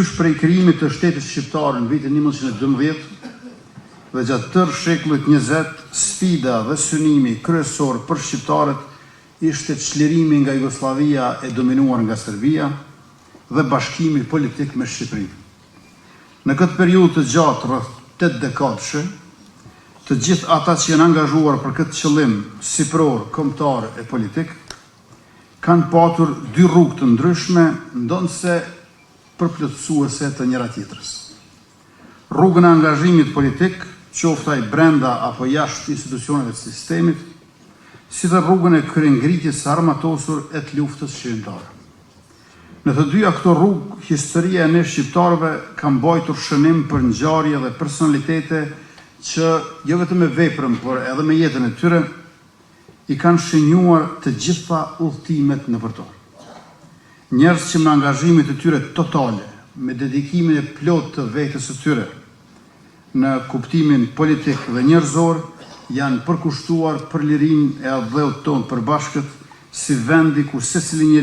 Prej krijimit të shtetit shqiptar në vitin 1912 dhe gjatë tërë shekullit 20, sfida dhe synimi kryesor për shqiptarët ishte çlirimi nga Jugosllavia e dominuar nga Serbia dhe bashkimi politik me Shqipërinë. Në këtë periudhë të gjatë rreth 8 dekadëshe, të gjithë ata që janë angazhuar për këtë qëllim sipëror, kombëtar e politik, kanë patur dy rrugë të ndryshme, ndonse përplotësuese të njëra tjetrës. Rrugën e angazhimit politik, qoftë ai brenda apo jashtë institucioneve të sistemit, si dhe rrugën e kryengritjes së armatosur e të luftës shërimtare. Në të dyja këto rrugë, historia e ne shqiptarëve ka mbajtur shënim për ngjarje dhe personalitete që jo vetëm me veprën, por edhe me jetën e tyre, i kanë shënjuar të gjitha udhëtimet nëpërtor. Njerëz që me angazhimin e tyre totale, me dedikimin e plot të vetes së tyre, në kuptimin politik dhe njerëzor, janë përkushtuar për lirinë e adhëut tonë përbashkët, si vendi ku secili